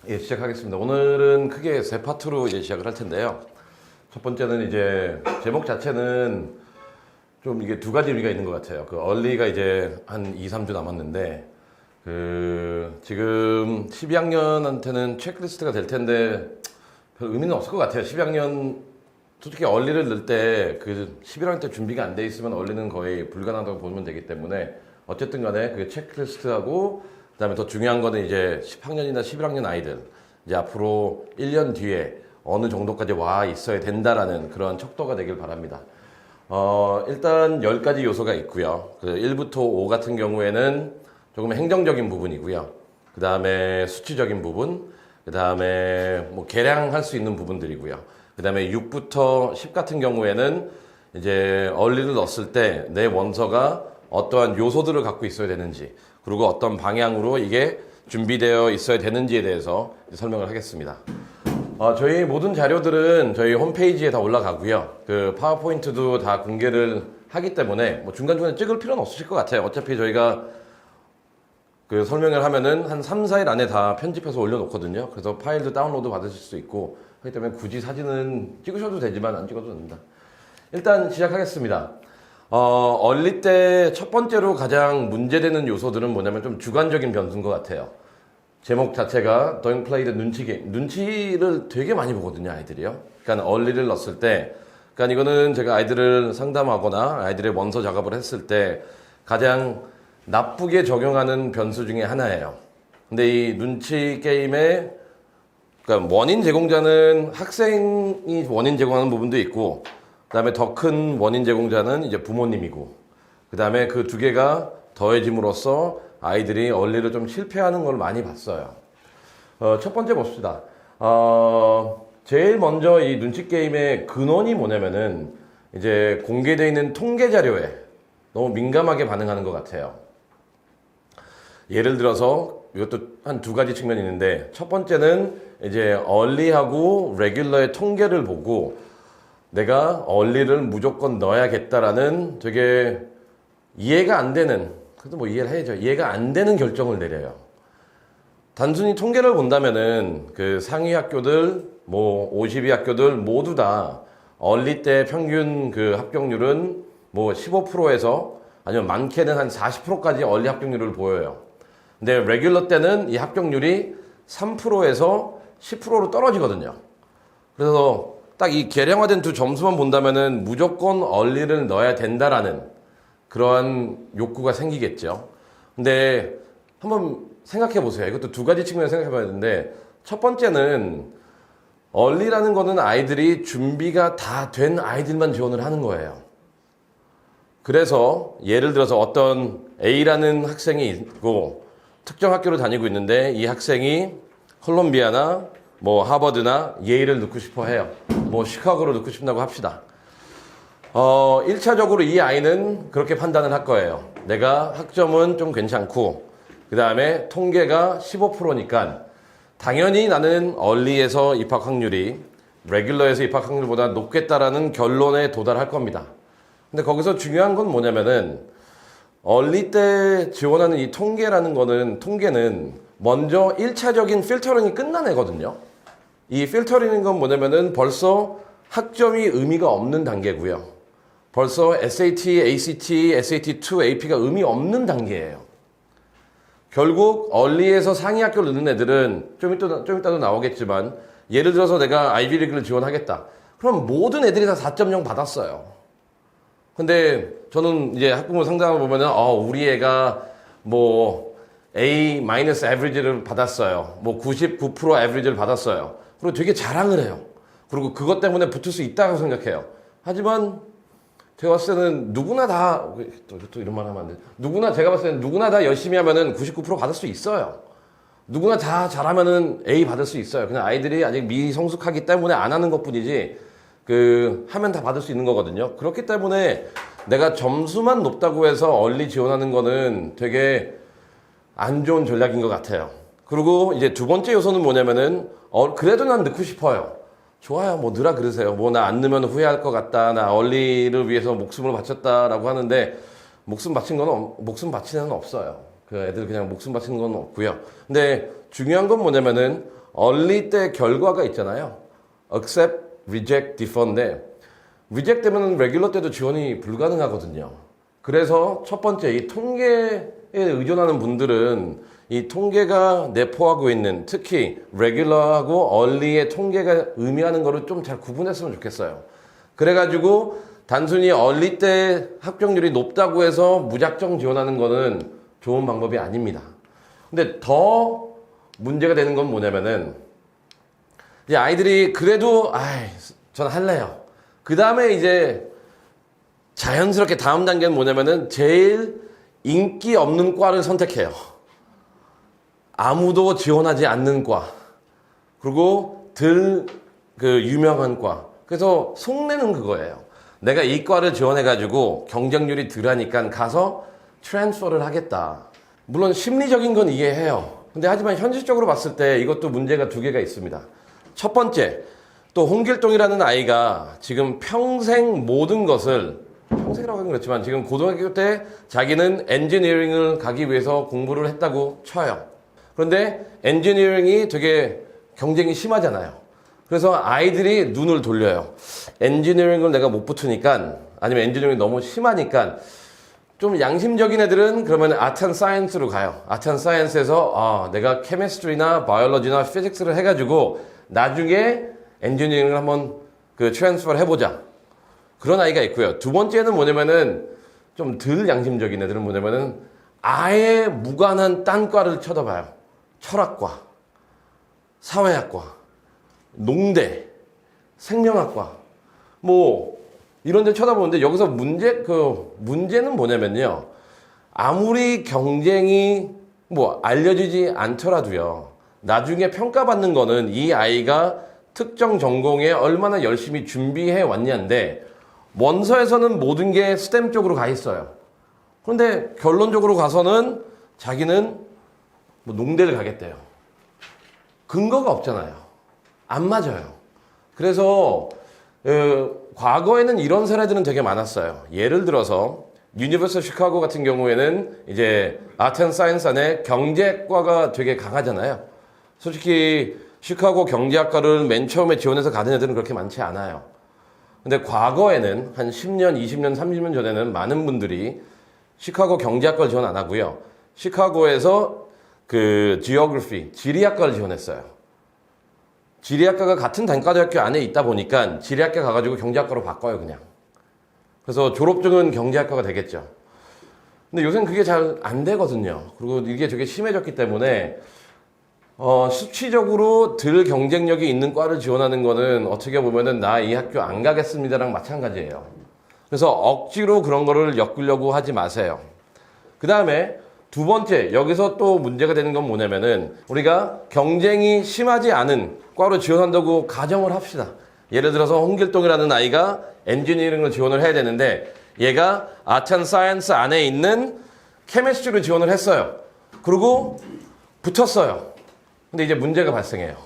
예, 시작하겠습니다. 오늘은 크게 세 파트로 이제 시작을 할 텐데요. 첫 번째는 이제 제목 자체는 좀 이게 두 가지 의미가 있는 것 같아요. 그 얼리가 이제 한 2, 3주 남았는데 지금 12학년한테는 체크리스트가 될 텐데 별 의미는 없을 것 같아요. 12학년 솔직히 얼리를 넣을 때 그 11학년 때 준비가 안 돼 있으면 얼리는 거의 불가능하다고 보면 되기 때문에 어쨌든 간에 그 체크리스트하고 그다음에 더 중요한 거는 이제 10학년이나 11학년 아이들 이제 앞으로 1년 뒤에 어느 정도까지 와 있어야 된다라는 그런 척도가 되길 바랍니다. 일단 10가지 요소가 있고요. 그 1부터 5 같은 경우에는 조금 행정적인 부분이고요. 그 다음에 수치적인 부분, 그 다음에 뭐 계량할 수 있는 부분들이고요. 그 다음에 6부터 10 같은 경우에는 이제 얼리를 넣었을 때 내 원서가 어떠한 요소들을 갖고 있어야 되는지, 그리고 어떤 방향으로 이게 준비되어 있어야 되는지에 대해서 설명을 하겠습니다. 저희 모든 자료들은 저희 홈페이지에 다 올라가고요. 그 파워포인트도 다 공개를 하기 때문에 뭐 중간중간에 찍을 필요는 없으실 것 같아요. 어차피 저희가 그 설명을 하면은 한 3, 4일 안에 다 편집해서 올려놓거든요. 그래서 파일도 다운로드 받으실 수 있고 하기 때문에 굳이 사진은 찍으셔도 되지만 안 찍어도 됩니다. 일단 시작하겠습니다. 얼리 때 첫 번째로 가장 문제되는 요소들은 뭐냐면 좀 주관적인 변수인 것 같아요. 제목 자체가 Doing Play의 눈치를 되게 많이 보거든요, 아이들이요. 그러니까 얼리를 넣었을 때, 그러니까 이거는 제가 아이들을 상담하거나 아이들의 원서 작업을 했을 때 가장 나쁘게 적용하는 변수 중에 하나예요. 근데 이 눈치 게임의 그러니까 원인 제공자는 학생이 원인 제공하는 부분도 있고, 그 다음에 더 큰 원인 제공자는 이제 부모님이고, 그 다음에 그 두 개가 더해짐으로써 아이들이 얼리를 좀 실패하는 걸 많이 봤어요. 첫 번째 봅시다. 제일 먼저 이 눈치 게임의 근원이 뭐냐면은 이제 공개되어 있는 통계 자료에 너무 민감하게 반응하는 것 같아요. 예를 들어서 이것도 한 두 가지 측면이 있는데, 첫 번째는 이제 얼리하고 레귤러의 통계를 보고 내가 얼리를 무조건 넣어야겠다라는 되게 이해가 안 되는, 그래도 뭐 이해를 해야죠. 이해가 안 되는 결정을 내려요. 단순히 통계를 본다면은 그 상위 학교들, 뭐 50위 학교들 모두 다 얼리 때 평균 그 합격률은 뭐 15%에서 아니면 많게는 한 40%까지 얼리 합격률을 보여요. 근데 레귤러 때는 이 합격률이 3%에서 10%로 떨어지거든요. 그래서 딱 이 계량화된 두 점수만 본다면은 무조건 얼리를 넣어야 된다라는 그러한 욕구가 생기겠죠. 근데 한번 생각해 보세요. 이것도 두 가지 측면을 생각해 봐야 되는데, 첫 번째는 얼리라는 거는 아이들이 준비가 다 된 아이들만 지원을 하는 거예요. 그래서 예를 들어서 어떤 A라는 학생이 있고 특정 학교를 다니고 있는데 이 학생이 콜롬비아나 뭐 하버드나 예일을 넣고 싶어 해요. 뭐 시카고를 넣고 싶다고 합시다. 1차적으로 이 아이는 그렇게 판단을 할 거예요. 내가 학점은 좀 괜찮고 그 다음에 통계가 15%니까 당연히 나는 얼리에서 입학 확률이 레귤러에서 입학 확률보다 높겠다라는 결론에 도달할 겁니다. 근데 거기서 중요한 건 뭐냐면은 얼리 때 지원하는 이 통계는 먼저 1차적인 필터링이 끝나내거든요. 이 필터링인 건 뭐냐면은 벌써 학점이 의미가 없는 단계고요. 벌써 SAT, ACT, SAT2, AP가 의미 없는 단계예요. 결국 얼리에서 상위 학교를 넣는 애들은 좀 이따도 나오겠지만, 예를 들어서 내가 아이비리그를 지원하겠다. 그럼 모든 애들이 다 4.0 받았어요. 근데 저는 이제 학부모 상담을 보면은 우리 애가 뭐 A-average를 받았어요. 뭐 99% average를 받았어요. 그리고 되게 자랑을 해요. 그리고 그것 때문에 붙을 수 있다고 생각해요. 하지만 제가 봤을 때는 누구나 다, 또 이런 말 하면 안 돼. 제가 봤을 때는 누구나 다 열심히 하면은 99% 받을 수 있어요. 누구나 다 잘하면은 A 받을 수 있어요. 그냥 아이들이 아직 미성숙하기 때문에 안 하는 것 뿐이지, 하면 다 받을 수 있는 거거든요. 그렇기 때문에 내가 점수만 높다고 해서 얼리 지원하는 거는 되게 안 좋은 전략인 것 같아요. 그리고 이제 두 번째 요소는 뭐냐면은, 그래도 난 넣고 싶어요. 좋아요. 뭐 넣으라 그러세요. 뭐 나 안 넣으면 후회할 것 같다. 나 얼리를 위해서 목숨을 바쳤다라고 하는데, 목숨 바친 애는 없어요. 그 애들 그냥 목숨 바치는 건 없고요. 근데 중요한 건 뭐냐면은 얼리 때 결과가 있잖아요. accept, reject, defer인데 reject 되면 레귤러 때도 지원이 불가능하거든요. 그래서 첫 번째 이 통계에 의존하는 분들은 이 통계가 내포하고 있는 특히 레귤러하고 얼리의 통계가 의미하는 거를 좀 잘 구분했으면 좋겠어요. 그래가지고 단순히 얼리 때 합격률이 높다고 해서 무작정 지원하는 거는 좋은 방법이 아닙니다. 근데 더 문제가 되는 건 뭐냐면은 이제 아이들이 그래도 전 할래요. 그 다음에 이제 자연스럽게 다음 단계는 뭐냐면은 제일 인기 없는 과를 선택해요. 아무도 지원하지 않는 과. 그리고 유명한 과. 그래서 속내는 그거예요. 내가 이 과를 지원해가지고 경쟁률이 덜하니까 가서 트랜스퍼를 하겠다. 물론 심리적인 건 이해해요. 근데 하지만 현실적으로 봤을 때 이것도 문제가 두 개가 있습니다. 첫 번째, 또 홍길동이라는 아이가 지금 평생 모든 것을 평생이라고 하긴 그렇지만 지금 고등학교 때 자기는 엔지니어링을 가기 위해서 공부를 했다고 쳐요. 그런데 엔지니어링이 되게 경쟁이 심하잖아요. 그래서 아이들이 눈을 돌려요. 엔지니어링을 내가 못 붙으니까 아니면 엔지니어링이 너무 심하니까 좀 양심적인 애들은 그러면 아트 앤 사이언스로 가요. 아트 앤 사이언스에서 내가 케미스트리나 바이올로지나 피직스를 해가지고 나중에 엔지니어링을 한번 트랜스퍼를 해보자. 그런 아이가 있고요. 두 번째는 뭐냐면은 좀 덜 양심적인 애들은 뭐냐면은 아예 무관한 딴 과를 쳐다봐요. 철학과, 사회학과, 농대, 생명학과 뭐 이런 데 쳐다보는데 여기서 문제는 뭐냐면요. 아무리 경쟁이 알려지지 않더라도요. 나중에 평가받는 거는 이 아이가 특정 전공에 얼마나 열심히 준비해 왔냐인데 원서에서는 모든 게 스템 쪽으로 가 있어요. 그런데 결론적으로 가서는 자기는 농대를 가겠대요. 근거가 없잖아요. 안 맞아요. 그래서 과거에는 이런 사례들은 되게 많았어요. 예를 들어서 유니버스 시카고 같은 경우에는 이제 아트 앤 사이언스 안에 경제과가 되게 강하잖아요. 솔직히 시카고 경제학과를 맨 처음에 지원해서 가는 애들은 그렇게 많지 않아요. 근데 과거에는 한 10년, 20년, 30년 전에는 많은 분들이 시카고 경제학과를 지원 안 하고요. 시카고에서 지오그래피, 지리학과를 지원했어요. 지리학과가 같은 단과대학교 안에 있다 보니까 지리학과 가가지고 경제학과로 바꿔요, 그냥. 그래서 졸업증은 경제학과가 되겠죠. 근데 요새는 그게 잘 안 되거든요. 그리고 이게 되게 심해졌기 때문에 수치적으로 덜 경쟁력이 있는 과를 지원하는 거는 어떻게 보면은 나 이 학교 안 가겠습니다랑 마찬가지예요. 그래서 억지로 그런 거를 엮으려고 하지 마세요. 그 다음에 두 번째, 여기서 또 문제가 되는 건 뭐냐면은 우리가 경쟁이 심하지 않은 과로 지원한다고 가정을 합시다. 예를 들어서 홍길동이라는 아이가 엔지니어링을 지원을 해야 되는데 얘가 아트 앤 사이언스 안에 있는 케미스트리를 지원을 했어요. 그리고 붙었어요. 근데 이제 문제가 발생해요.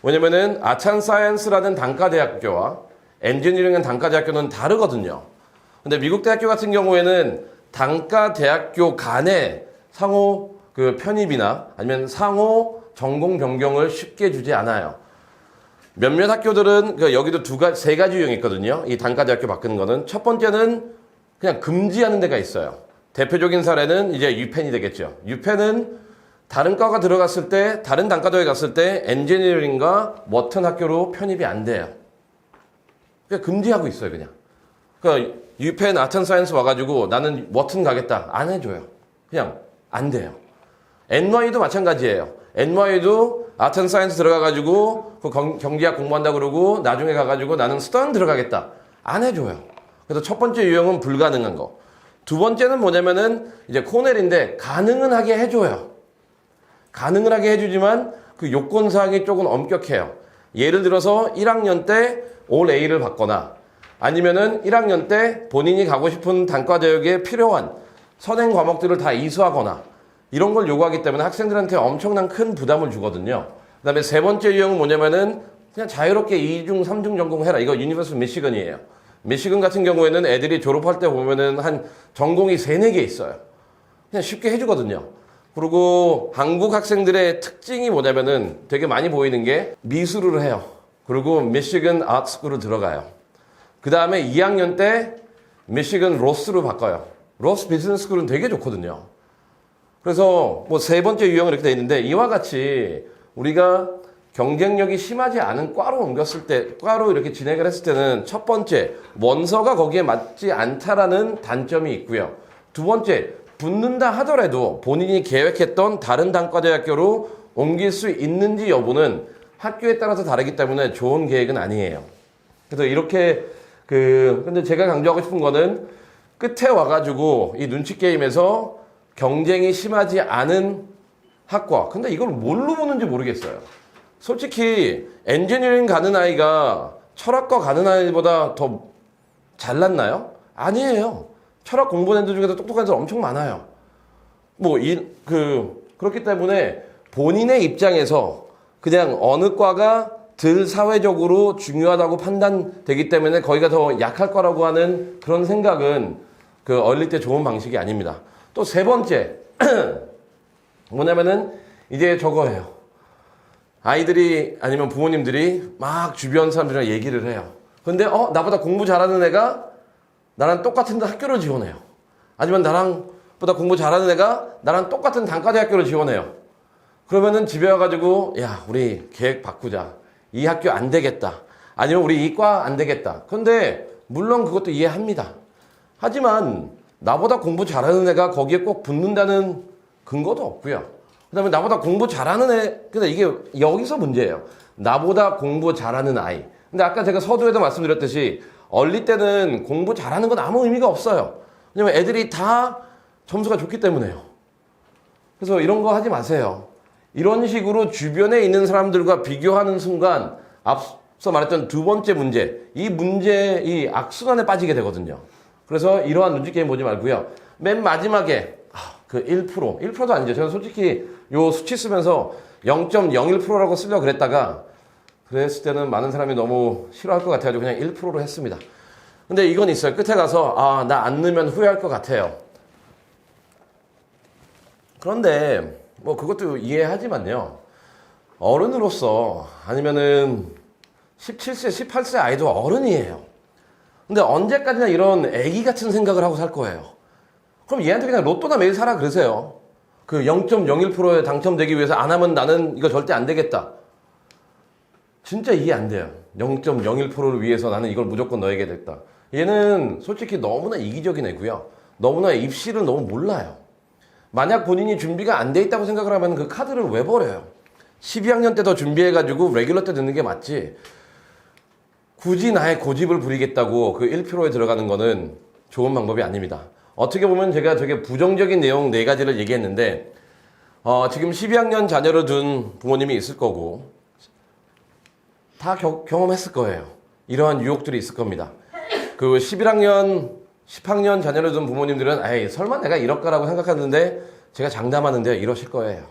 왜냐면은 아트 앤 사이언스라는 단과대학교와 엔지니어링은 단과대학교는 다르거든요. 근데 미국 대학교 같은 경우에는 단과대학교 간에 상호 편입이나 아니면 상호 전공 변경을 쉽게 주지 않아요. 몇몇 학교들은 여기도 세 가지 유형이 있거든요. 이 단과대학교 바꾸는 거는 첫 번째는 그냥 금지하는 데가 있어요. 대표적인 사례는 이제 유펜이 되겠죠. 유펜은 다른 과가 들어갔을 때, 다른 단과대에 갔을 때 엔지니어링과 워튼 학교로 편입이 안 돼요. 그냥 금지하고 있어요, 그냥. 그러니까 유펜 아트 앤 사이언스 와가지고 나는 워튼 가겠다. 안 해줘요. 그냥 안 돼요. NY도 마찬가지예요. NY도 아트 앤 사이언스 들어가가지고 경제학 공부한다 그러고 나중에 가가지고 나는 스턴 들어가겠다. 안 해줘요. 그래서 첫 번째 유형은 불가능한 거. 두 번째는 뭐냐면은 이제 코넬인데 가능은 하게 해줘요. 가능을 하게 해주지만 그 요건사항이 조금 엄격해요. 예를 들어서 1학년 때 올 A를 받거나 아니면은 1학년 때 본인이 가고 싶은 단과대학에 필요한 선행 과목들을 다 이수하거나 이런 걸 요구하기 때문에 학생들한테 엄청난 큰 부담을 주거든요. 그 다음에 세 번째 유형은 뭐냐면은 그냥 자유롭게 2중, 3중 전공해라. 이거 유니버스 미시건이에요. 미시건 같은 경우에는 애들이 졸업할 때 보면은 한 전공이 3, 4개 있어요. 그냥 쉽게 해주거든요. 그리고 한국 학생들의 특징이 뭐냐면은 되게 많이 보이는 게 미술을 해요. 그리고 미시건 아트스쿨을 들어가요. 그 다음에 2학년 때 미시건 로스로 바꿔요. 로스 비즈니스 스쿨은 되게 좋거든요. 그래서 뭐 세 번째 유형은 이렇게 돼 있는데, 이와 같이 우리가 경쟁력이 심하지 않은 과로 옮겼을 때, 과로 이렇게 진행을 했을 때는 첫 번째, 원서가 거기에 맞지 않다라는 단점이 있고요. 두 번째, 붙는다 하더라도 본인이 계획했던 다른 단과대학교로 옮길 수 있는지 여부는 학교에 따라서 다르기 때문에 좋은 계획은 아니에요. 그래서 이렇게 근데 제가 강조하고 싶은 거는 끝에 와가지고 이 눈치 게임에서 경쟁이 심하지 않은 학과. 근데 이걸 뭘로 보는지 모르겠어요. 솔직히 엔지니어링 가는 아이가 철학과 가는 아이보다 더 잘났나요? 아니에요. 철학 공부하는 애들 중에서 똑똑한 애들 엄청 많아요. 그렇기 때문에 본인의 입장에서 그냥 어느 과가 덜 사회적으로 중요하다고 판단되기 때문에 거기가 더 약할 거라고 하는 그런 생각은 어릴 때 좋은 방식이 아닙니다. 또 세 번째, 뭐냐면은 이제 저거예요. 아이들이 아니면 부모님들이 막 주변 사람들이랑 얘기를 해요. 근데 나보다 공부 잘하는 애가 나랑 똑같은 학교를 지원해요. 아니면 나랑보다 공부 잘하는 애가 나랑 똑같은 단과대학교를 지원해요. 그러면은 집에 와가지고 야, 우리 계획 바꾸자. 이 학교 안 되겠다. 아니면 우리 이 과 안 되겠다. 근데 물론 그것도 이해합니다. 하지만 나보다 공부 잘하는 애가 거기에 꼭 붙는다는 근거도 없고요. 그 다음에 나보다 공부 잘하는 애, 근데 이게 여기서 문제예요. 나보다 공부 잘하는 아이. 근데 아까 제가 서두에도 말씀드렸듯이 어릴 때는 공부 잘하는 건 아무 의미가 없어요. 왜냐면 애들이 다 점수가 좋기 때문에요. 그래서 이런 거 하지 마세요. 이런 식으로 주변에 있는 사람들과 비교하는 순간 앞서 말했던 두 번째 문제, 이 악순환에 빠지게 되거든요. 그래서 이러한 눈치 게임 보지 말고요. 맨 마지막에 1%도 아니죠. 저는 솔직히 요 수치 쓰면서 0.01%라고 쓰려고 그랬을 때는 많은 사람이 너무 싫어할 것 같아가지고 그냥 1%로 했습니다. 근데 이건 있어요. 끝에 가서 나 안 넣으면 후회할 것 같아요. 그런데 그것도 이해하지만요. 어른으로서 아니면은 17세, 18세 아이도 어른이에요. 근데 언제까지나 이런 애기 같은 생각을 하고 살 거예요. 그럼 얘한테 그냥 로또나 매일 사라 그러세요. 0.01%에 당첨되기 위해서 안 하면 나는 이거 절대 안 되겠다. 진짜 이해 안 돼요. 0.01%를 위해서 나는 이걸 무조건 넣어야겠다. 얘는 솔직히 너무나 이기적인 애고요. 너무나 입시를 너무 몰라요. 만약 본인이 준비가 안 돼 있다고 생각을 하면 그 카드를 왜 버려요? 12학년 때 더 준비해가지고 레귤러 때 듣는 게 맞지. 굳이 나의 고집을 부리겠다고 1%에 들어가는 거는 좋은 방법이 아닙니다. 어떻게 보면 제가 되게 부정적인 내용 4가지를 얘기했는데 지금 12학년 자녀를 둔 부모님이 있을 거고 다 경험했을 거예요. 이러한 유혹들이 있을 겁니다. 11학년, 10학년 자녀를 둔 부모님들은 에이 설마 내가 이럴 거라고 생각하는데 제가 장담하는데 이러실 거예요.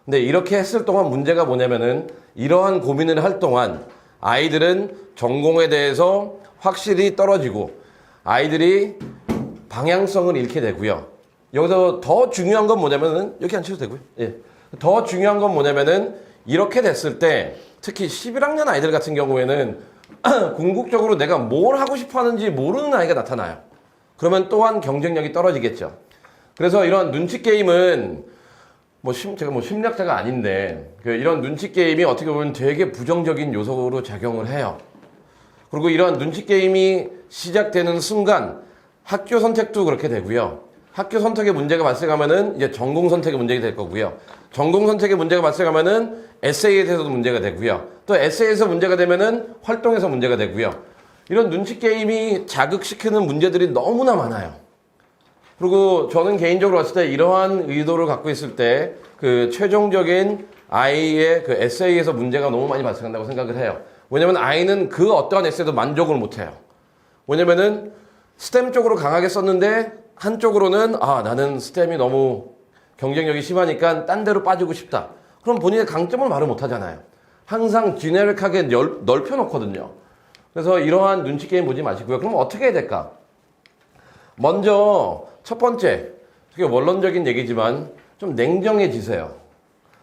근데 이렇게 했을 동안 문제가 뭐냐면은 이러한 고민을 할 동안 아이들은 전공에 대해서 확실히 떨어지고 아이들이 방향성을 잃게 되고요. 여기서 더 중요한 건 뭐냐면은 여기 앉혀도 되고요. 예. 더 중요한 건 뭐냐면은 이렇게 됐을 때 특히 11학년 아이들 같은 경우에는 궁극적으로 내가 뭘 하고 싶어 하는지 모르는 아이가 나타나요. 그러면 또한 경쟁력이 떨어지겠죠. 그래서 이런 눈치 게임은 제가 심리학자가 아닌데 이런 눈치 게임이 어떻게 보면 되게 부정적인 요소로 작용을 해요. 그리고 이런 눈치 게임이 시작되는 순간 학교 선택도 그렇게 되고요. 학교 선택에 문제가 발생하면은 이제 전공 선택에 문제가 될 거고요. 전공 선택에 문제가 발생하면은 에세이에 대해서도 문제가 되고요. 또 에세이에서 문제가 되면은 활동에서 문제가 되고요. 이런 눈치 게임이 자극시키는 문제들이 너무나 많아요. 그리고 저는 개인적으로 봤을 때 이러한 의도를 갖고 있을 때 최종적인 아이의 에세이에서 문제가 너무 많이 발생한다고 생각을 해요. 왜냐면 아이는 어떠한 에세이도 만족을 못 해요. 왜냐면은 스템 쪽으로 강하게 썼는데 한쪽으로는 나는 스템이 너무 경쟁력이 심하니까 딴 데로 빠지고 싶다. 그럼 본인의 강점을 말을 못 하잖아요. 항상 지네릭하게 넓혀놓거든요. 그래서 이러한 눈치 게임 보지 마시고요. 그럼 어떻게 해야 될까? 먼저 첫 번째, 되게 원론적인 얘기지만 좀 냉정해지세요.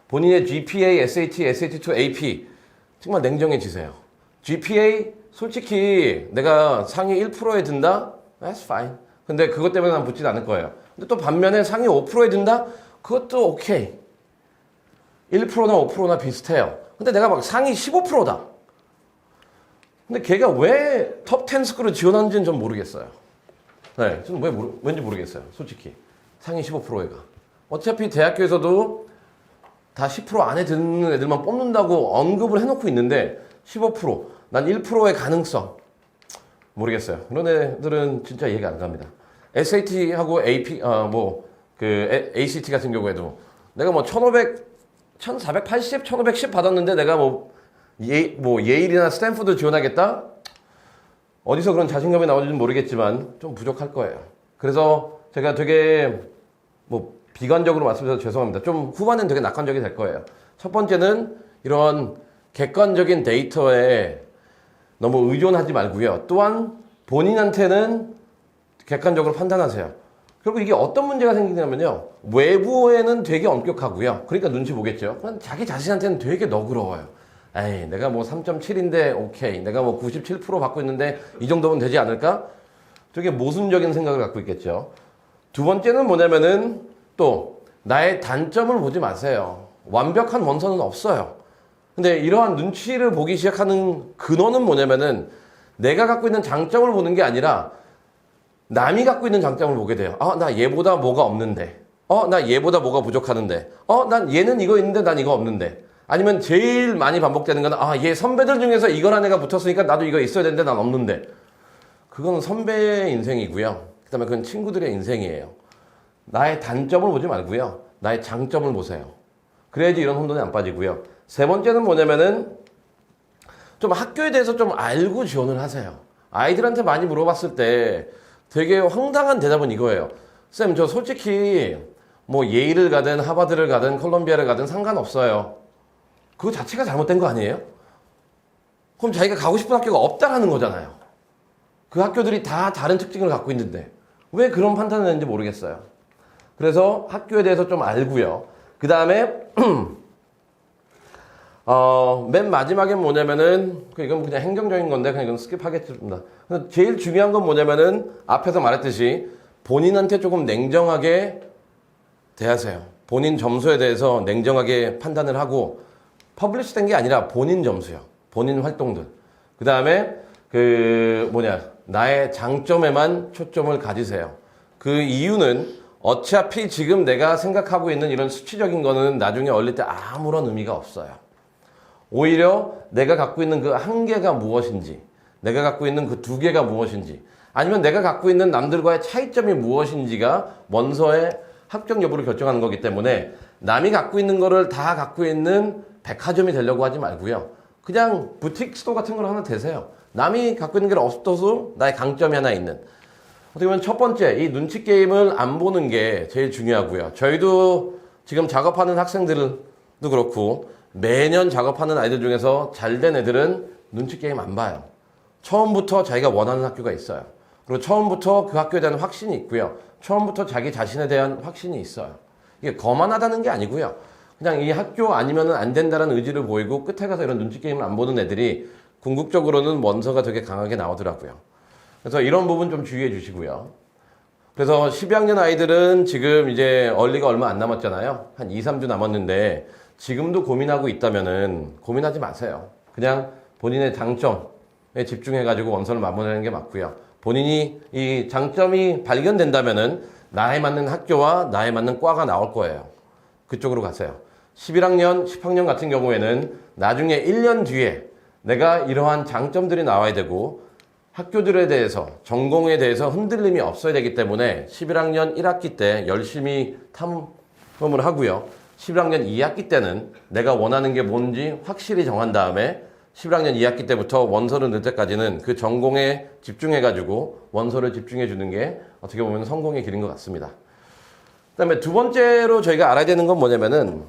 본인의 GPA, SAT, SAT2, AP 정말 냉정해지세요. GPA 솔직히 내가 상위 1%에 든다? That's fine. 근데 그것 때문에 난 붙진 않을 거예요. 근데 또 반면에 상위 5%에 든다? 그것도 오케이. 1%나 5%나 비슷해요. 근데 내가 막 상위 15%다. 근데 걔가 왜 톱 10 스쿨을 지원하는지는 좀 모르겠어요. 네, 좀 왠지 모르겠어요. 솔직히. 상위 15%가. 어차피 대학교에서도 다 10% 안에 드는 애들만 뽑는다고 언급을 해놓고 있는데 15%, 난 1%의 가능성. 모르겠어요. 그런 애들은 진짜 이해가 안 갑니다. SAT하고 AP, ACT 같은 경우에도 내가 뭐 1480, 1510 받았는데 내가 예일이나 스탠포드 지원하겠다? 어디서 그런 자신감이 나오는지는 모르겠지만 좀 부족할 거예요. 그래서 제가 되게 비관적으로 말씀드려서 죄송합니다. 좀 후반엔 되게 낙관적이 될 거예요. 첫 번째는 이런 객관적인 데이터에 너무 의존하지 말고요. 또한 본인한테는 객관적으로 판단하세요. 그리고 이게 어떤 문제가 생기냐면요. 외부에는 되게 엄격하고요. 그러니까 눈치 보겠죠. 자기 자신한테는 되게 너그러워요. 에이, 내가 뭐 3.7인데 오케이. 내가 뭐 97% 받고 있는데 이 정도면 되지 않을까? 되게 모순적인 생각을 갖고 있겠죠. 두 번째는 뭐냐면은 또 나의 단점을 보지 마세요. 완벽한 원서는 없어요. 근데 이러한 눈치를 보기 시작하는 근원은 뭐냐면은 내가 갖고 있는 장점을 보는 게 아니라 남이 갖고 있는 장점을 보게 돼요. 나 얘보다 뭐가 없는데. 나 얘보다 뭐가 부족하는데. 난 얘는 이거 있는데 난 이거 없는데. 아니면 제일 많이 반복되는 건 얘 선배들 중에서 이거란 애가 붙었으니까 나도 이거 있어야 되는데 난 없는데. 그건 선배의 인생이고요. 그 다음에 그건 친구들의 인생이에요. 나의 단점을 보지 말고요. 나의 장점을 보세요. 그래야지 이런 혼돈에 안 빠지고요. 세 번째는 뭐냐면은 좀 학교에 대해서 좀 알고 지원을 하세요. 아이들한테 많이 물어봤을 때 되게 황당한 대답은 이거예요. 쌤, 저 솔직히 뭐 예일을 가든 하버드를 가든 콜롬비아를 가든 상관없어요. 그거 자체가 잘못된 거 아니에요? 그럼 자기가 가고 싶은 학교가 없다라는 거잖아요. 그 학교들이 다 다른 특징을 갖고 있는데 왜 그런 판단을 했는지 모르겠어요. 그래서 학교에 대해서 좀 알고요. 그 다음에 맨 마지막엔 뭐냐면은 이건 그냥 행정적인 건데 그냥 이건 스킵하겠습니다. 제일 중요한 건 뭐냐면은 앞에서 말했듯이 본인한테 조금 냉정하게 대하세요. 본인 점수에 대해서 냉정하게 판단을 하고 퍼블리시 된 게 아니라 본인 점수요. 본인 활동들. 그 다음에 나의 장점에만 초점을 가지세요. 그 이유는 어차피 지금 내가 생각하고 있는 이런 수치적인 거는 나중에 얼릴 때 아무런 의미가 없어요. 오히려 내가 갖고 있는 그 한계가 무엇인지, 내가 갖고 있는 그 두 개가 무엇인지, 아니면 내가 갖고 있는 남들과의 차이점이 무엇인지가 원서의 합격 여부를 결정하는 거기 때문에 남이 갖고 있는 거를 다 갖고 있는 백화점이 되려고 하지 말고요. 그냥 부틱 스토어 같은 걸 하나 대세요. 남이 갖고 있는 게 없어도 나의 강점이 하나 있는. 어떻게 보면 첫 번째, 이 눈치 게임을 안 보는 게 제일 중요하고요. 저희도 지금 작업하는 학생들도 그렇고 매년 작업하는 아이들 중에서 잘된 애들은 눈치 게임 안 봐요. 처음부터 자기가 원하는 학교가 있어요. 그리고 처음부터 그 학교에 대한 확신이 있고요. 처음부터 자기 자신에 대한 확신이 있어요. 이게 거만하다는 게 아니고요. 그냥 이 학교 아니면 안 된다는 의지를 보이고 끝에 가서 이런 눈치 게임을 안 보는 애들이 궁극적으로는 원서가 되게 강하게 나오더라고요. 그래서 이런 부분 좀 주의해 주시고요. 그래서 12학년 아이들은 지금 이제 얼리가 얼마 안 남았잖아요. 한 2, 3주 남았는데 지금도 고민하고 있다면은 고민하지 마세요. 그냥 본인의 장점에 집중해가지고 원서를 마무리하는 게 맞고요. 본인이 이 장점이 발견된다면은 나에 맞는 학교와 나에 맞는 과가 나올 거예요. 그쪽으로 가세요. 11학년, 10학년 같은 경우에는 나중에 1년 뒤에 내가 이러한 장점들이 나와야 되고 학교들에 대해서, 전공에 대해서 흔들림이 없어야 되기 때문에 11학년 1학기 때 열심히 탐험을 하고요. 11학년 2학기 때는 내가 원하는 게 뭔지 확실히 정한 다음에 11학년 2학기 때부터 원서를 넣을 때까지는 그 전공에 집중해가지고 원서를 집중해 주는 게 어떻게 보면 성공의 길인 것 같습니다. 그 다음에 두 번째로 저희가 알아야 되는 건 뭐냐면은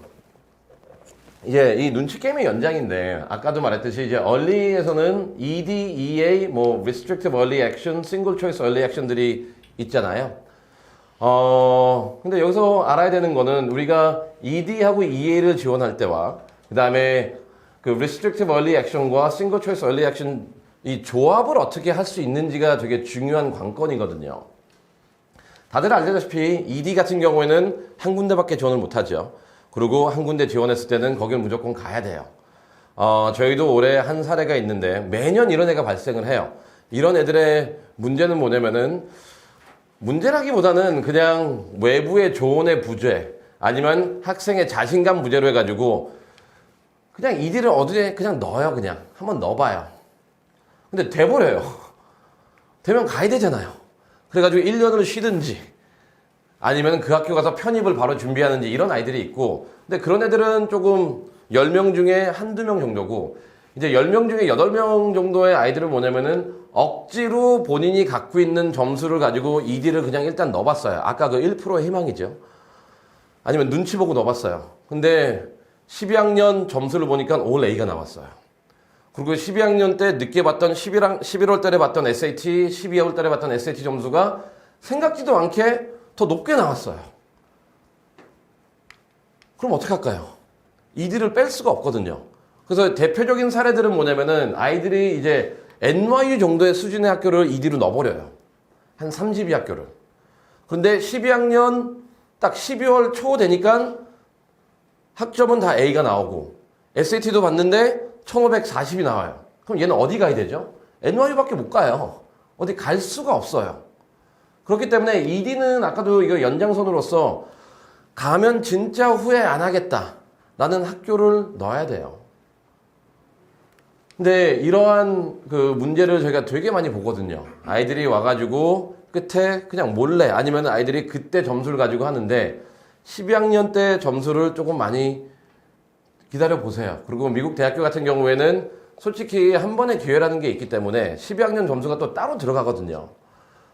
이제 이 눈치 게임의 연장인데 아까도 말했듯이 이제 early에서는 ED, EA, Restrictive Early Action, Single Choice Early Action들이 있잖아요. 근데 여기서 알아야 되는 거는 우리가 ED하고 EA를 지원할 때와 그 다음에 그 Restrictive Early Action과 Single Choice Early Action 이 조합을 어떻게 할 수 있는지가 되게 중요한 관건이거든요. 다들 알다시피 ED 같은 경우에는 한 군데밖에 지원을 못하죠. 그리고 한 군데 지원했을 때는 거길 무조건 가야 돼요. 저희도 올해 한 사례가 있는데 매년 이런 애가 발생을 해요. 이런 애들의 문제는 뭐냐면은 문제라기보다는 그냥 외부의 조언의 부재 아니면 학생의 자신감 부재로 해가지고 그냥 ED를 어디에 그냥 넣어요. 그냥 한번 넣어봐요. 근데 돼버려요. 되면 가야 되잖아요. 그래가지고 1년을 쉬든지 아니면 그 학교 가서 편입을 바로 준비하는지 이런 아이들이 있고 근데 그런 애들은 조금 10명 중에 한두 명 정도고 이제 10명 중에 8명 정도의 아이들은 뭐냐면은 억지로 본인이 갖고 있는 점수를 가지고 ED를 그냥 일단 넣어봤어요. 아까 그 1%의 희망이죠. 아니면 눈치 보고 넣어봤어요. 근데 12학년 점수를 보니까 올 A가 나왔어요. 그리고 12학년 때 늦게 봤던 11월 달에 봤던 SAT, 12월 달에 봤던 SAT 점수가 생각지도 않게 더 높게 나왔어요. 그럼 어떻게 할까요? ED를 뺄 수가 없거든요. 그래서 대표적인 사례들은 뭐냐면은 아이들이 이제 NYU 정도의 수준의 학교를 ED로 넣어버려요. 한 32학교를. 그런데 12학년 딱 12월 초 되니까 학점은 다 A가 나오고 SAT도 봤는데 1540이 나와요. 그럼 얘는 어디 가야 되죠? NYU밖에 못 가요. 어디 갈 수가 없어요. 그렇기 때문에 ED는 아까도 이거 연장선으로서 가면 진짜 후회 안 하겠다 라는 학교를 넣어야 돼요. 근데 이러한 그 문제를 저희가 되게 많이 보거든요. 아이들이 와가지고 끝에 그냥 몰래 아니면 아이들이 그때 점수를 가지고 하는데 12학년 때 점수를 조금 많이 기다려 보세요. 그리고 미국 대학교 같은 경우에는 솔직히 한 번의 기회라는 게 있기 때문에 12학년 점수가 또 따로 들어가거든요.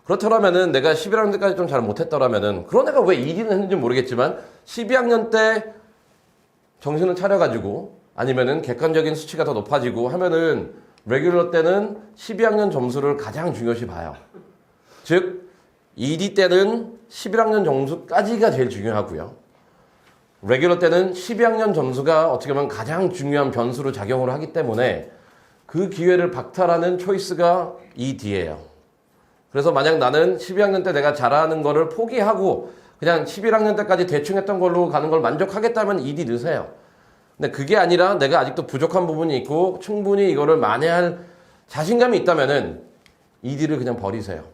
그렇더라면은 내가 11학년 때까지 좀 잘 못했더라면은 그런 애가 왜 ED는 했는지 모르겠지만 12학년 때 정신을 차려가지고 아니면은 객관적인 수치가 더 높아지고 하면은 레귤러 때는 12학년 점수를 가장 중요시 봐요. 즉 ED 때는 11학년 점수까지가 제일 중요하고요. 레귤러 때는 12학년 점수가 어떻게 보면 가장 중요한 변수로 작용을 하기 때문에 그 기회를 박탈하는 초이스가 ED예요. 그래서 만약 나는 12학년 때 내가 잘하는 거를 포기하고 그냥 11학년 때까지 대충 했던 걸로 가는 걸 만족하겠다면 ED 넣으세요. 근데 그게 아니라 내가 아직도 부족한 부분이 있고 충분히 이거를 만회할 자신감이 있다면은 ED를 그냥 버리세요.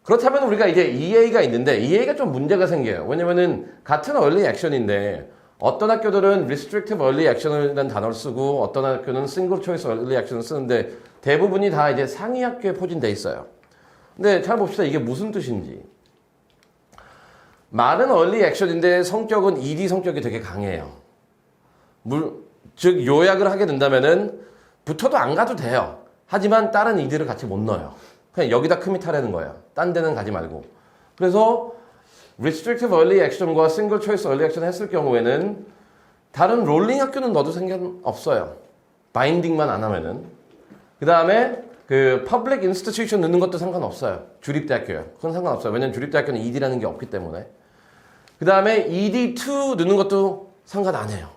그렇다면 우리가 이제 EA가 있는데 EA가 좀 문제가 생겨요. 왜냐면은 같은 early action인데 어떤 학교들은 restrictive early action이라는 단어를 쓰고 어떤 학교는 single choice early action을 쓰는데 대부분이 다 이제 상위 학교에 포진돼 있어요. 근데 잘 봅시다. 이게 무슨 뜻인지. 말은 early action인데 성격은 ED 성격이 되게 강해요. 즉 요약을 하게 된다면은 붙어도 안 가도 돼요. 하지만 다른 ED를 같이 못 넣어요. 그냥 여기다 커밋하라는 거예요. 딴 데는 가지 말고. 그래서 restrictive early action과 single choice early action 했을 경우에는 다른 롤링 학교는 넣어도 상관없어요. 바인딩만 안 하면은. 그 다음에 그 public institution 넣는 것도 상관없어요. 주립대학교요. 그건 상관없어요. 왜냐면 주립대학교는 ED라는 게 없기 때문에. 그 다음에 ED2 넣는 것도 상관 안 해요.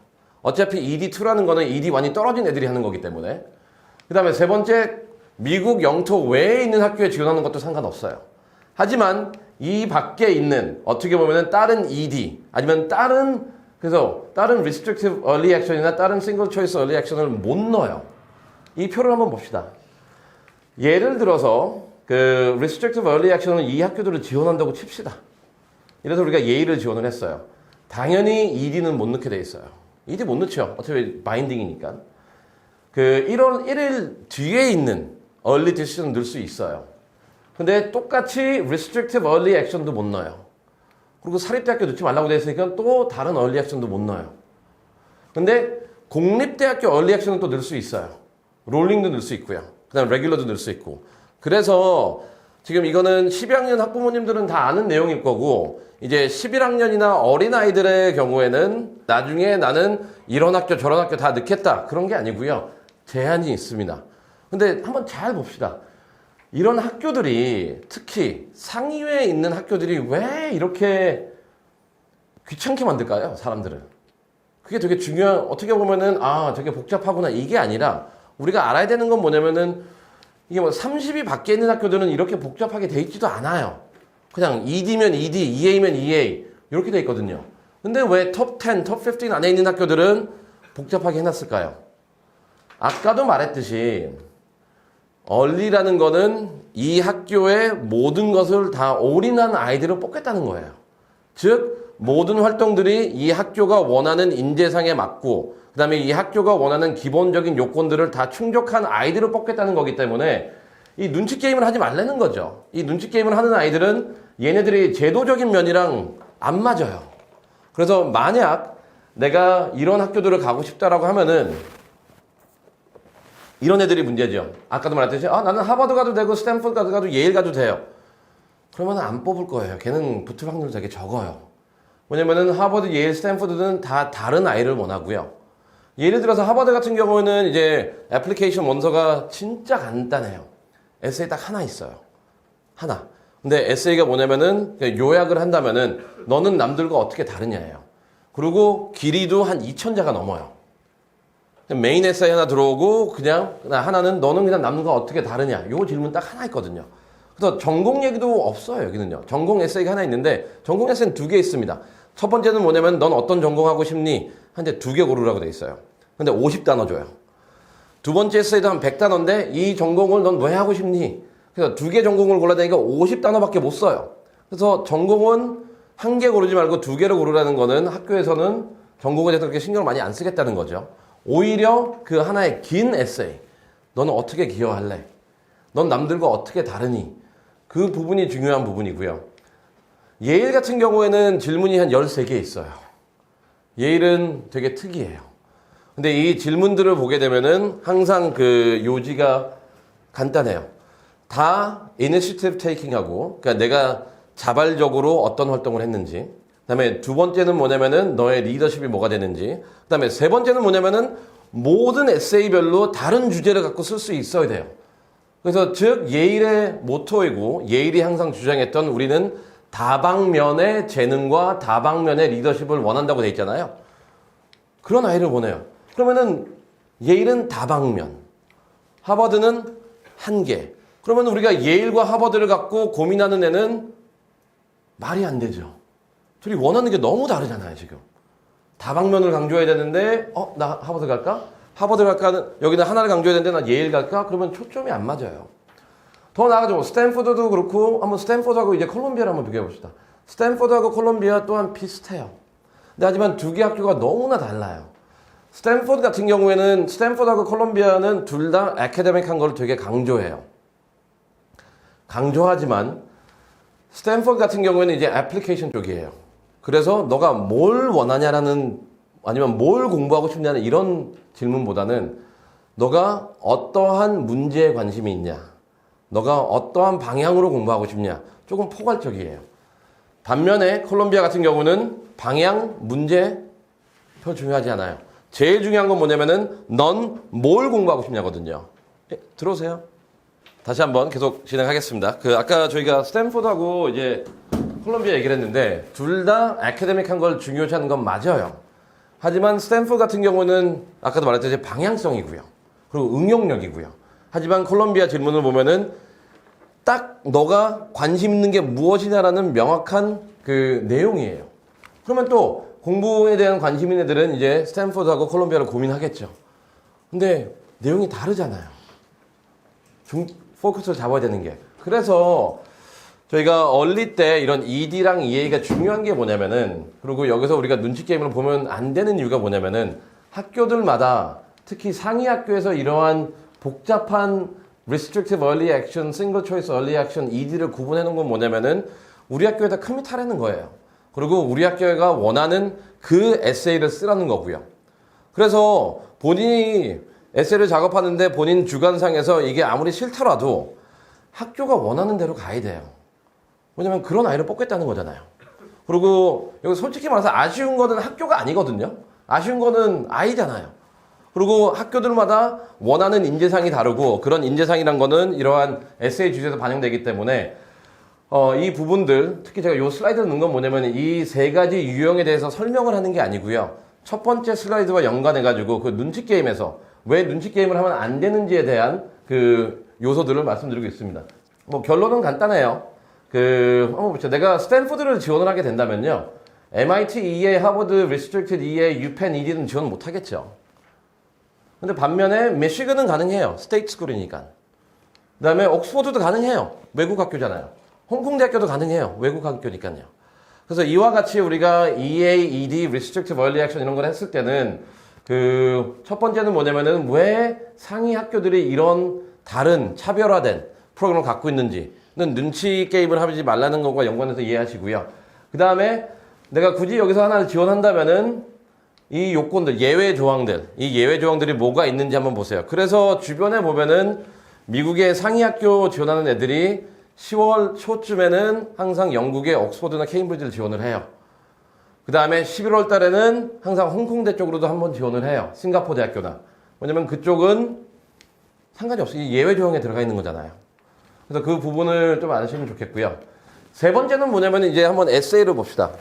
어차피 ED2라는 거는 ED1이 떨어진 애들이 하는 거기 때문에. 그 다음에 세 번째, 미국 영토 외에 있는 학교에 지원하는 것도 상관없어요. 하지만 이 밖에 있는 어떻게 보면 다른 ED 아니면 다른 restrictive early action이나 다른 single choice early action을 못 넣어요. 이 표를 한번 봅시다. 예를 들어서 그 restrictive early action은 이 학교들을 지원한다고 칩시다. 이래서 우리가 예의를 지원을 했어요. 당연히 ED는 못 넣게 돼 있어요. ED 못 넣죠. 어차피 바인딩이니까. 그 1월 1일 뒤에 있는 early decision 넣을 수 있어요. 근데 똑같이 restrictive early action도 못 넣어요. 그리고 사립대학교 넣지 말라고 돼 있으니까 또 다른 early action도 못 넣어요. 근데 공립대학교 early action은 또 넣을 수 있어요. 롤링도 넣을 수 있고요. 그 다음에 레귤러도 넣을 수 있고. 그래서 지금 이거는 12학년 학부모님들은 다 아는 내용일 거고 이제 11학년이나 어린아이들의 경우에는 나중에 나는 이런 학교 저런 학교 다 넣겠다. 그런 게 아니고요. 제한이 있습니다. 근데 한번 잘 봅시다. 이런 학교들이 특히 상위에 있는 학교들이 왜 이렇게 귀찮게 만들까요? 사람들은. 그게 되게 중요한, 어떻게 보면은 되게 복잡하구나 이게 아니라 우리가 알아야 되는 건 뭐냐면은 이게 뭐 30위 밖에 있는 학교들은 이렇게 복잡하게 돼 있지도 않아요. 그냥 ED면 ED, EA면 EA 이렇게 돼 있거든요. 근데 왜 톱 10, 톱 15 안에 있는 학교들은 복잡하게 해놨을까요? 아까도 말했듯이 얼리라는 거는 이 학교의 모든 것을 다 올인한 아이들을 뽑겠다는 거예요. 즉 모든 활동들이 이 학교가 원하는 인재상에 맞고 그 다음에 이 학교가 원하는 기본적인 요건들을 다 충족한 아이들을 뽑겠다는 거기 때문에 이 눈치 게임을 하지 말라는 거죠. 이 눈치 게임을 하는 아이들은 얘네들이 제도적인 면이랑 안 맞아요. 그래서 만약 내가 이런 학교들을 가고 싶다라고 하면은 이런 애들이 문제죠. 아까도 말했듯이 나는 하버드 가도 되고 스탠포드 가도 예일 가도 돼요. 그러면 안 뽑을 거예요. 걔는 붙을 확률이 되게 적어요. 왜냐면은 하버드, 예일, 스탠포드는 다 다른 아이를 원하고요. 예를 들어서 하버드 같은 경우는 이제 애플리케이션 원서가 진짜 간단해요. 에세이 딱 하나 있어요. 하나. 근데 에세이가 뭐냐면은 요약을 한다면은 너는 남들과 어떻게 다르냐예요. 그리고 길이도 한 2,000자가 넘어요. 메인 에세이 하나 들어오고 그냥 하나는 너는 그냥 남들과 어떻게 다르냐. 요 질문 딱 하나 있거든요. 그래서 전공 얘기도 없어요. 여기는요. 전공 에세이가 하나 있는데 전공 에세이는 2개 있습니다. 첫 번째는 뭐냐면 넌 어떤 전공하고 싶니? 한데 2개 고르라고 돼 있어요. 근데 50단어 줘요. 두 번째 에세이도 한 100단어인데 이 전공을 넌 왜 하고 싶니? 그래서 2개 전공을 골라야 되니까 50단어밖에 못 써요. 그래서 전공은 1개 고르지 말고 2개를 고르라는 거는 학교에서는 전공에 대해서 그렇게 신경을 많이 안 쓰겠다는 거죠. 오히려 그 하나의 긴 에세이. 너는 어떻게 기여할래? 넌 남들과 어떻게 다르니? 그 부분이 중요한 부분이고요. 예일 같은 경우에는 질문이 한 13개 있어요. 예일은 되게 특이해요. 근데 이 질문들을 보게 되면은 항상 그 요지가 간단해요. 다 initiative taking하고, 그러니까 내가 자발적으로 어떤 활동을 했는지. 그다음에 두 번째는 뭐냐면은 너의 리더십이 뭐가 되는지. 그다음에 세 번째는 뭐냐면은 모든 에세이별로 다른 주제를 갖고 쓸 수 있어야 돼요. 그래서 즉 예일의 모토이고 예일이 항상 주장했던 우리는 다방면의 재능과 다방면의 리더십을 원한다고 돼 있잖아요. 그런 아이를 원해요. 그러면은 예일은 다방면, 하버드는 한 개. 그러면 우리가 예일과 하버드를 갖고 고민하는 애는 말이 안 되죠. 둘이 원하는 게 너무 다르잖아요, 지금. 다방면을 강조해야 되는데, 나 하버드 갈까? 하버드 갈까? 여기는 하나를 강조해야 되는데, 나 예일 갈까? 그러면 초점이 안 맞아요. 더 나아가죠. 스탠포드도 그렇고, 한번 스탠포드하고 이제 콜롬비아를 한번 비교해 봅시다. 스탠포드하고 콜롬비아 또한 비슷해요. 근데 하지만 2개 학교가 너무나 달라요. 스탠포드 같은 경우에는, 스탠포드하고 콜롬비아는 둘 다 애캐데믹한 걸 되게 강조해요. 강조하지만, 스탠포드 같은 경우에는 이제 애플리케이션 쪽이에요. 그래서 너가 뭘 원하냐라는 아니면 뭘 공부하고 싶냐는 이런 질문보다는 너가 어떠한 문제에 관심이 있냐, 너가 어떠한 방향으로 공부하고 싶냐, 조금 포괄적이에요. 반면에 콜롬비아 같은 경우는 방향, 문제 별 중요하지 않아요. 제일 중요한 건 뭐냐면은 넌 뭘 공부하고 싶냐거든요. 들어오세요. 다시 한번 계속 진행하겠습니다. 아까 저희가 스탠포드하고 이제 콜롬비아 얘기를 했는데 둘 다 애캐데믹한 걸 중요시하는 건 맞아요. 하지만 스탠포드 같은 경우는 아까도 말했듯이 방향성이고요. 그리고 응용력이고요. 하지만 콜롬비아 질문을 보면은 딱 너가 관심 있는 게 무엇이냐라는 명확한 그 내용이에요. 그러면 또 공부에 대한 관심 있는 애들은 이제 스탠포드하고 콜롬비아를 고민하겠죠. 근데 내용이 다르잖아요. 포커스를 잡아야 되는 게. 그래서 저희가 얼리 때 이런 ED랑 EA가 중요한 게 뭐냐면은, 그리고 여기서 우리가 눈치 게임을 보면 안 되는 이유가 뭐냐면은 학교들마다 특히 상위 학교에서 이러한 복잡한 Restrictive Early Action, Single Choice Early Action, ED를 구분해 놓은 건 뭐냐면은 우리 학교에다 커밋하라는 거예요. 그리고 우리 학교가 원하는 그 에세이를 쓰라는 거고요. 그래서 본인이 에세이를 작업하는데 본인 주관상에서 이게 아무리 싫더라도 학교가 원하는 대로 가야 돼요. 왜냐면 그런 아이를 뽑겠다는 거잖아요. 그리고 여기 솔직히 말해서 아쉬운 거는 학교가 아니거든요. 아쉬운 거는 아이잖아요. 그리고 학교들마다 원하는 인재상이 다르고 그런 인재상이란 거는 이러한 에세이 주제에서 반영되기 때문에 이 부분들 특히 제가 이 슬라이드 넣은 건 뭐냐면 이 세 가지 유형에 대해서 설명을 하는 게 아니고요. 첫 번째 슬라이드와 연관해가지고 그 눈치 게임에서 왜 눈치 게임을 하면 안 되는지에 대한 그 요소들을 말씀드리고 있습니다. 뭐 결론은 간단해요. 한번 보죠. 내가 스탠포드를 지원을 하게 된다면요. MIT EA, 하버드, 리스트릭티드 EA, 유펜 ED는 지원 못 하겠죠. 근데 반면에 미시건은 가능해요. 스테이트 스쿨이니까. 그 다음에 옥스퍼드도 가능해요. 외국 학교잖아요. 홍콩 대학교도 가능해요. 외국 학교니까요. 그래서 이와 같이 우리가 EA, ED, Restrictive Early Action 이런 걸 했을 때는 첫 번째는 뭐냐면은 왜 상위 학교들이 이런 다른 차별화된 프로그램을 갖고 있는지는 눈치 게임을 하지 말라는 것과 연관해서 이해하시고요. 그 다음에 내가 굳이 여기서 하나를 지원한다면은 이 요건들, 예외 조항들, 이 예외 조항들이 뭐가 있는지 한번 보세요. 그래서 주변에 보면은 미국의 상위 학교 지원하는 애들이 10월 초쯤에는 항상 영국의 옥스퍼드나 케임브리지를 지원을 해요. 그 다음에 11월 달에는 항상 홍콩대 쪽으로도 한번 지원을 해요. 싱가포르 대학교나. 왜냐면 그쪽은 상관이 없어요. 예외 조항에 들어가 있는 거잖아요. 그래서 그 부분을 좀 아시면 좋겠고요. 세 번째는 뭐냐면 이제 한번 에세이를 봅시다.